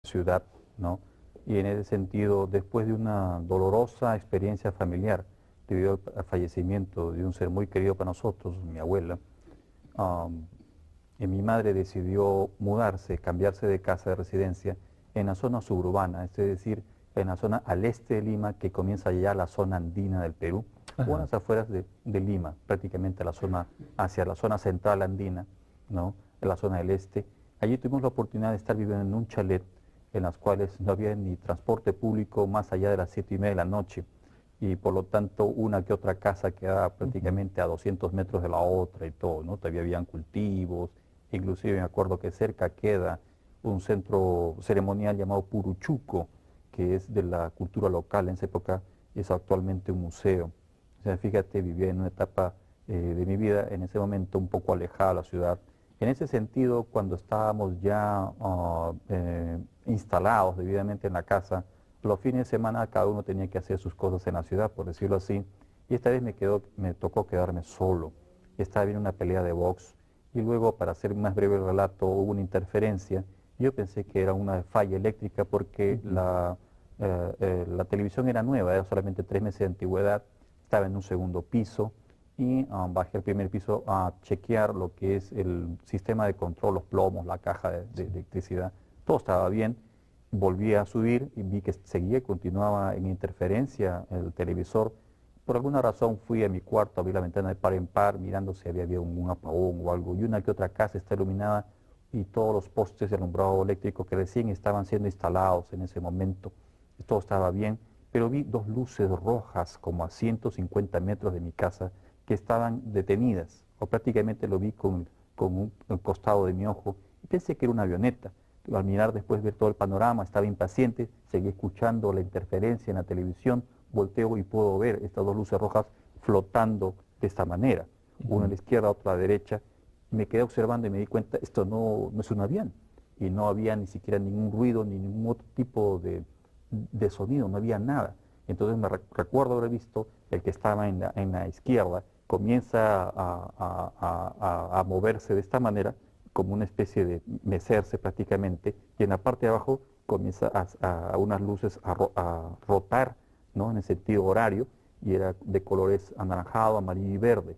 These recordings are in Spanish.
ciudad, ¿no? Y en ese sentido, después de una dolorosa experiencia familiar, debido al fallecimiento de un ser muy querido para nosotros, mi abuela, am, mi madre decidió mudarse, cambiarse de casa de residencia en la zona suburbana, es decir, en la zona al este de Lima, que comienza ya la zona andina del Perú, o en las afueras de Lima, prácticamente hacia la zona central andina, ¿no? En la zona del este. Allí tuvimos la oportunidad de estar viviendo en un chalet en las cuales no había ni transporte público más allá de las 7:30 de la noche, y por lo tanto una que otra casa quedaba prácticamente a 200 metros de la otra y todo, ¿no? Todavía habían cultivos, inclusive me acuerdo que cerca queda un centro ceremonial llamado Puruchuco, que es de la cultura local. En esa época es actualmente un museo. O sea, fíjate, vivía en una etapa de mi vida en ese momento un poco alejada de la ciudad. En ese sentido, cuando estábamos ya instalados debidamente en la casa, los fines de semana cada uno tenía que hacer sus cosas en la ciudad, por decirlo así, y esta vez me tocó quedarme solo. Estaba viendo una pelea de box y luego, para hacer más breve el relato, hubo una interferencia. Yo pensé que era una falla eléctrica porque la televisión era nueva, era solamente 3 meses de antigüedad, estaba en un segundo piso y bajé al primer piso a chequear lo que es el sistema de control, los plomos, la caja de electricidad. Todo estaba bien. Volví a subir y vi que seguía y continuaba en interferencia el televisor. Por alguna razón fui a mi cuarto, abrí la ventana de par en par, mirando si había habido un apagón o algo. Y una que otra casa está iluminada y todos los postes de alumbrado eléctrico que recién estaban siendo instalados en ese momento, todo estaba bien, pero vi dos luces rojas como a 150 metros de mi casa que estaban detenidas, o prácticamente lo vi con el costado de mi ojo, y pensé que era una avioneta. Al mirar después, ver todo el panorama, estaba impaciente, seguí escuchando la interferencia en la televisión, volteo y puedo ver estas dos luces rojas flotando de esta manera, una a la izquierda, otra a la derecha. Me quedé observando y me di cuenta, esto no es un avión, y no había ni siquiera ningún ruido, ni ningún otro tipo de sonido, no había nada. Entonces recuerdo haber visto el que estaba en la izquierda, comienza a moverse de esta manera, como una especie de mecerse prácticamente, y en la parte de abajo comienza a unas luces a rotar, ¿no? En el sentido horario, y era de colores anaranjado, amarillo y verde.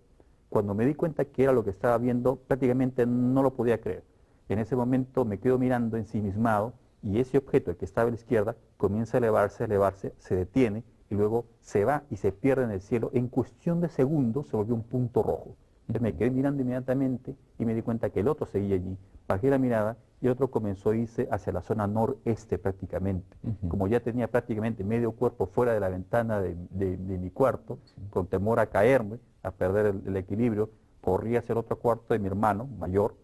Cuando me di cuenta que era lo que estaba viendo, prácticamente no lo podía creer. En ese momento me quedo mirando ensimismado, y ese objeto, el que estaba a la izquierda, comienza a elevarse, se detiene, y luego se va y se pierde en el cielo. En cuestión de segundos se volvió un punto rojo. Entonces me quedé mirando inmediatamente y me di cuenta que el otro seguía allí. Bajé la mirada y el otro comenzó a irse hacia la zona noreste prácticamente. Como ya tenía prácticamente medio cuerpo fuera de la ventana de mi cuarto, con temor a caerme, a perder el equilibrio, corrí hacia el otro cuarto de mi hermano mayor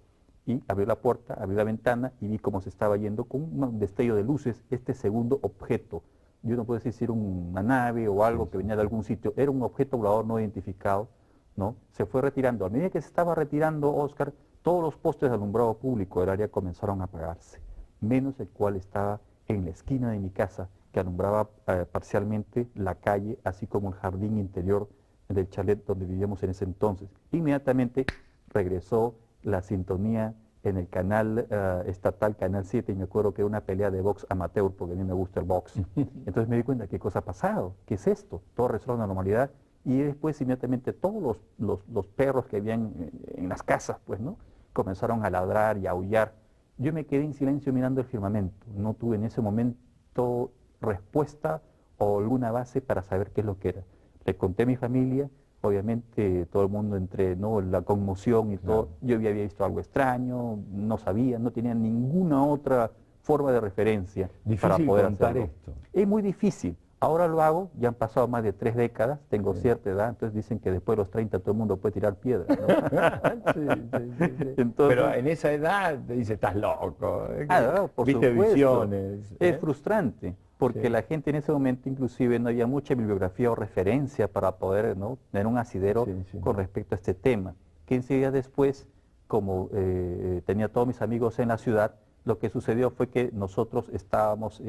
y abrí la puerta, abrí la ventana y vi cómo se estaba yendo con un destello de luces este segundo objeto. Yo no puedo decir si era una nave o algo que venía de algún sitio, era un objeto volador no identificado, ¿no? Se fue retirando. A medida que se estaba retirando, Oscar, todos los postes de alumbrado público del área comenzaron a apagarse, menos el cual estaba en la esquina de mi casa, que alumbraba parcialmente la calle, así como el jardín interior del chalet donde vivíamos en ese entonces. Inmediatamente regresó la sintonía en el canal estatal, Canal 7, y me acuerdo que era una pelea de box amateur, porque a mí me gusta el box. Entonces me di cuenta, ¿qué cosa ha pasado? ¿Qué es esto? Todo regresó a la normalidad, y después inmediatamente todos los perros que habían en las casas, pues, ¿no? Comenzaron a ladrar y a aullar. Yo me quedé en silencio mirando el firmamento. No tuve en ese momento respuesta o alguna base para saber qué es lo que era. Le conté a mi familia, obviamente todo el mundo entre, ¿no?, la conmoción y todo. Yo había visto algo extraño, no sabía, no tenía ninguna otra forma de referencia para Difícil poder contar hacerlo. esto. Es muy difícil. Ahora lo hago, ya han pasado más de 3 décadas, tengo cierta edad, entonces dicen que después de los 30 todo el mundo puede tirar piedras, ¿no? Sí. Pero Entonces, en esa edad te dice, estás loco. por Viste supuesto, visiones. es frustrante, porque Sí. la gente en ese momento inclusive no había mucha bibliografía o referencia para poder, ¿no?, tener un asidero Sí, sí. con respecto a este tema. 15 días después, como tenía todos mis amigos en la ciudad, lo que sucedió fue que nosotros estábamos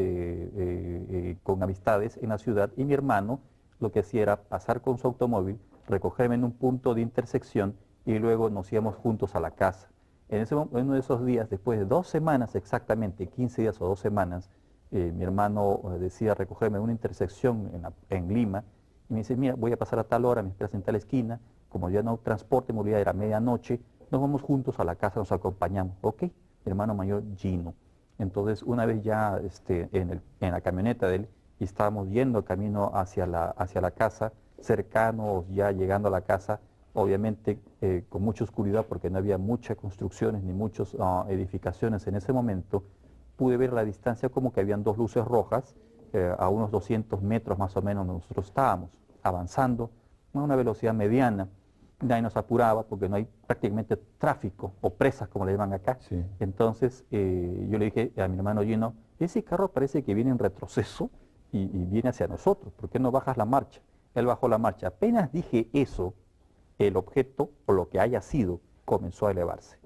con amistades en la ciudad, y mi hermano lo que hacía era pasar con su automóvil, recogerme en un punto de intersección y luego nos íbamos juntos a la casa. En uno de esos días, después de 2 semanas exactamente, 15 días o 2 semanas, mi hermano decide recogerme en una intersección en Lima y me dice, mira, voy a pasar a tal hora, me esperas en tal esquina, como ya no transporte, movilidad era medianoche, nos vamos juntos a la casa, nos acompañamos. Ok, mi hermano mayor Gino. Entonces, una vez ya en la camioneta de él, y estábamos yendo camino hacia la casa, cercanos ya llegando a la casa, obviamente con mucha oscuridad porque no había muchas construcciones ni muchas edificaciones en ese momento, pude ver a la distancia como que habían dos luces rojas a unos 200 metros más o menos donde nosotros estábamos, avanzando a una velocidad mediana. Nadie nos apuraba porque no hay prácticamente tráfico o presas como le llaman acá. Sí. Entonces yo le dije a mi hermano Gino, ese carro parece que viene en retroceso y viene hacia nosotros, ¿por qué no bajas la marcha? Él bajó la marcha. Apenas dije eso, el objeto o lo que haya sido comenzó a elevarse.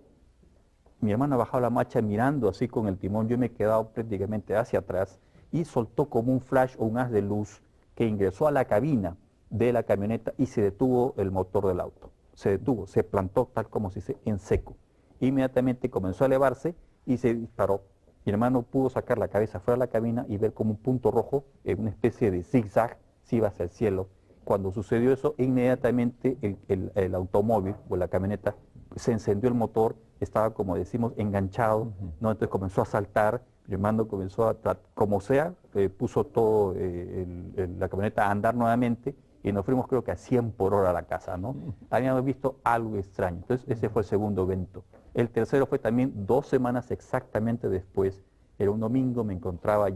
Mi hermano ha bajado la marcha mirando así con el timón, yo me he quedado prácticamente hacia atrás y soltó como un flash o un haz de luz que ingresó a la cabina de la camioneta y se detuvo el motor del auto. Se detuvo, se plantó tal como se dice en seco. Inmediatamente comenzó a elevarse y se disparó. Mi hermano pudo sacar la cabeza fuera de la cabina y ver como un punto rojo, una especie de zigzag, se iba hacia el cielo. Cuando sucedió eso, inmediatamente el automóvil o la camioneta se encendió el motor, estaba, como decimos, enganchado, ¿no? Entonces comenzó a saltar, mi hermano comenzó como sea, puso todo la camioneta a andar nuevamente y nos fuimos creo que a 100 por hora a la casa, ¿no? Habíamos visto algo extraño. Entonces ese fue el segundo evento. El tercero fue también 2 semanas exactamente después, era un domingo, me encontraba,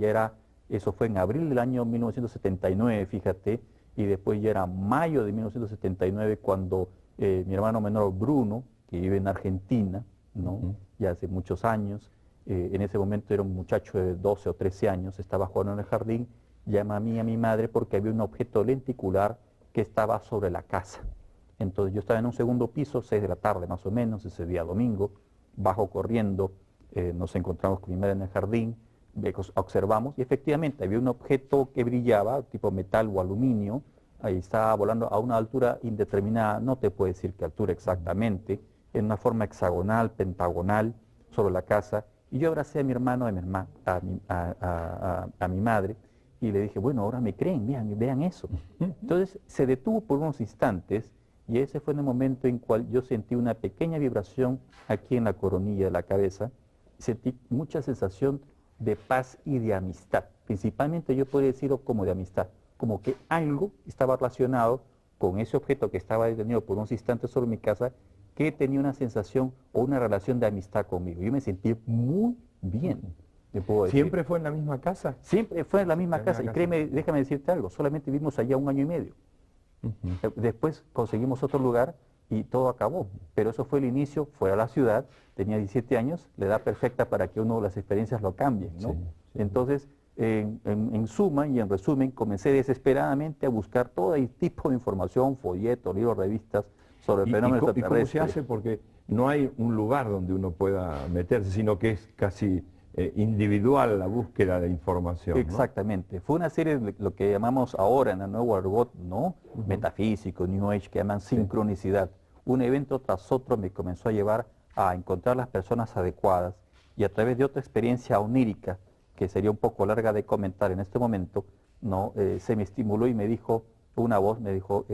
eso fue en abril del año 1979, fíjate, y después ya era mayo de 1979 cuando mi hermano menor Bruno, que vive en Argentina, ¿no? Ya hace muchos años, en ese momento era un muchacho de 12 o 13 años, estaba jugando en el jardín, llama a mí y a mi madre porque había un objeto lenticular que estaba sobre la casa. Entonces yo estaba en un segundo piso, 6 de la tarde más o menos, ese día domingo, bajo corriendo, nos encontramos con mi madre en el jardín, observamos y efectivamente había un objeto que brillaba, tipo metal o aluminio, ahí estaba volando a una altura indeterminada, no te puedo decir qué altura exactamente, en una forma hexagonal, pentagonal, sobre la casa, y yo abracé a mi hermano, a mi madre, y le dije, bueno, ahora me creen, vean eso. Entonces se detuvo por unos instantes, y ese fue el momento en cual yo sentí una pequeña vibración aquí en la coronilla de la cabeza, sentí mucha sensación de paz y de amistad. Principalmente yo podría decirlo como de amistad, como que algo estaba relacionado con ese objeto que estaba detenido por unos instantes sobre mi casa, que tenía una sensación o una relación de amistad conmigo. Yo me sentí muy bien, te puedo decir. ¿Siempre fue en la misma casa? Siempre fue en la misma casa. Y créeme, déjame decirte algo, solamente vivimos allá 1 año y medio. Después conseguimos otro lugar y todo acabó. Pero eso fue el inicio, fuera a la ciudad, tenía 17 años, la edad perfecta para que uno las experiencias lo cambien, ¿no? Sí. Entonces, en suma y en resumen, comencé desesperadamente a buscar todo tipo de información, folletos, libros, revistas sobre fenómenos extraterrestres. ¿Y cómo se hace? Porque no hay un lugar donde uno pueda meterse, sino que es casi individual la búsqueda de información, ¿no? Exactamente. Fue una serie de lo que llamamos ahora en el nuevo argot, ¿no? Metafísico, New Age, que llaman sincronicidad. Un evento tras otro me comenzó a llevar a encontrar las personas adecuadas y a través de otra experiencia onírica, que sería un poco larga de comentar en este momento, ¿no? Se me estimuló y me dijo, una voz me dijo,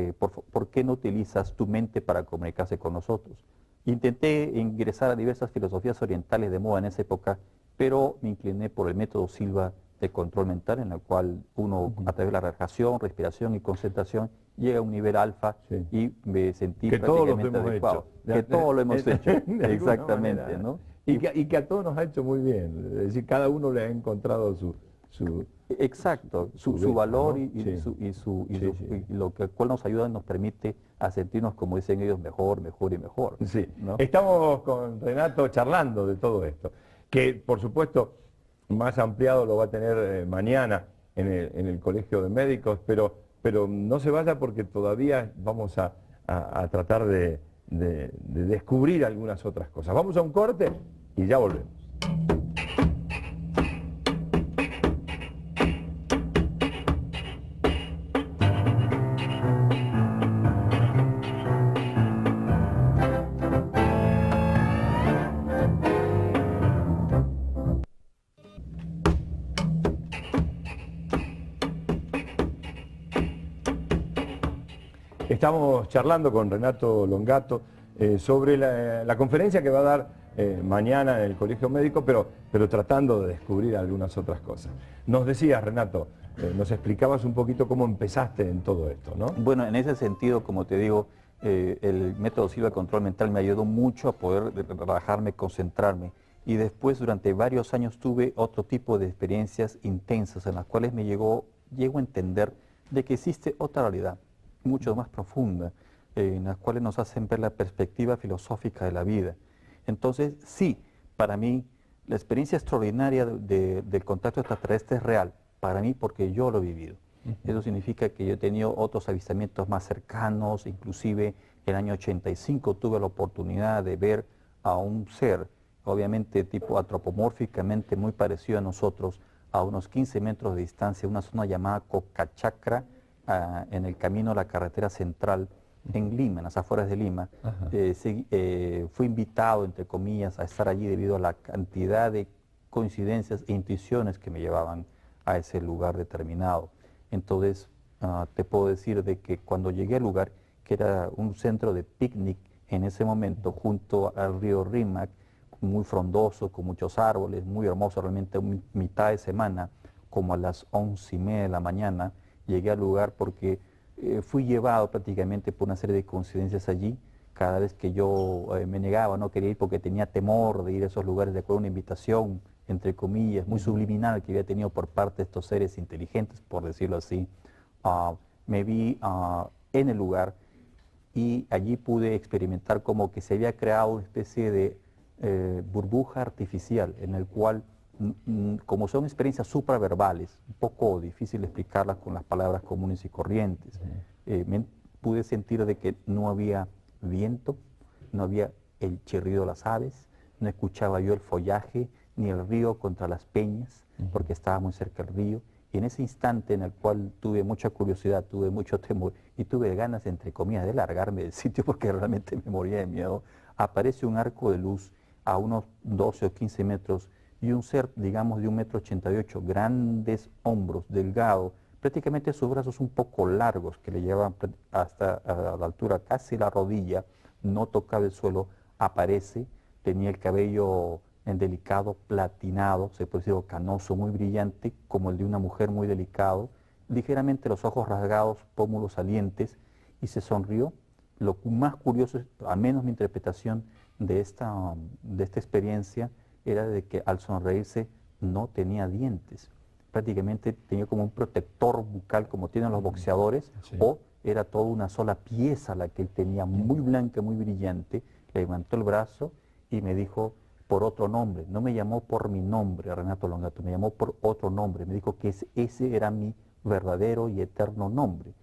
¿por qué no utilizas tu mente para comunicarse con nosotros? Intenté ingresar a diversas filosofías orientales de moda en esa época, pero me incliné por el método Silva de control mental, en el cual uno, a través de la relajación, respiración y concentración, llega a un nivel alfa y me sentí prácticamente adecuado. Que todo lo hemos hecho, exactamente, ¿no? Y que a todos nos ha hecho muy bien, es decir, cada uno le ha encontrado su exacto, su valor, ¿no? y lo que cual nos ayuda, nos permite a sentirnos, como dicen ellos, mejor, mejor y mejor. Sí, ¿no? Estamos con Renato charlando de todo esto, que por supuesto más ampliado lo va a tener mañana en el Colegio de Médicos, pero no se vaya porque todavía vamos a tratar de descubrir algunas otras cosas. Vamos a un corte y ya volvemos. Estamos charlando con Renato Longato sobre la conferencia que va a dar mañana en el Colegio Médico, pero tratando de descubrir algunas otras cosas. Nos decías, Renato, nos explicabas un poquito cómo empezaste en todo esto, ¿no? Bueno, en ese sentido, como te digo, el método Silva de control mental me ayudó mucho a poder relajarme, concentrarme. Y después, durante varios años, tuve otro tipo de experiencias intensas en las cuales llego a entender de que existe otra realidad, mucho más profunda, en las cuales nos hacen ver la perspectiva filosófica de la vida. Entonces, sí, para mí, la experiencia extraordinaria del contacto extraterrestre es real, para mí porque yo lo he vivido. Eso significa que yo he tenido otros avistamientos más cercanos, inclusive el año 85 tuve la oportunidad de ver a un ser, obviamente tipo antropomórficamente muy parecido a nosotros, a unos 15 metros de distancia, una zona llamada Cocachacra, en el camino a la carretera central en Lima, en las afueras de Lima. Fui invitado, entre comillas, a estar allí debido a la cantidad de coincidencias e intuiciones que me llevaban a ese lugar determinado. Entonces, te puedo decir de que cuando llegué al lugar, que era un centro de picnic en ese momento, junto al río Rímac, muy frondoso, con muchos árboles, muy hermoso, realmente mitad de semana, como a las 11:30 de la mañana, llegué al lugar porque fui llevado prácticamente por una serie de coincidencias allí. Cada vez que yo me negaba, no quería ir porque tenía temor de ir a esos lugares de acuerdo a una invitación, entre comillas, muy subliminal que había tenido por parte de estos seres inteligentes, por decirlo así, me vi en el lugar y allí pude experimentar como que se había creado una especie de burbuja artificial en el cual, como son experiencias supraverbales, un poco difícil explicarlas con las palabras comunes y corrientes, pude sentir de que no había viento, no había el chirrido de las aves, no escuchaba yo el follaje ni el río contra las peñas, porque estaba muy cerca del río. Y en ese instante en el cual tuve mucha curiosidad, tuve mucho temor y tuve ganas, entre comillas, de largarme del sitio porque realmente me moría de miedo, aparece un arco de luz a unos 12 o 15 metros y un ser, digamos, de 1,88 m, grandes hombros, delgado, prácticamente sus brazos un poco largos que le llevaban hasta a la altura casi la rodilla, no tocaba el suelo, aparece, tenía el cabello delicado, platinado, se puede decir canoso, muy brillante, como el de una mujer, muy delicado, ligeramente los ojos rasgados, pómulos salientes, y se sonrió. Lo más curioso, al menos mi interpretación de esta experiencia, era de que al sonreírse no tenía dientes. Prácticamente tenía como un protector bucal, como tienen los boxeadores, sí. O era toda una sola pieza la que él tenía, muy blanca, muy brillante. Levantó el brazo y me dijo por otro nombre, no me llamó por mi nombre, Renato Longato, me llamó por otro nombre, me dijo que ese era mi verdadero y eterno nombre.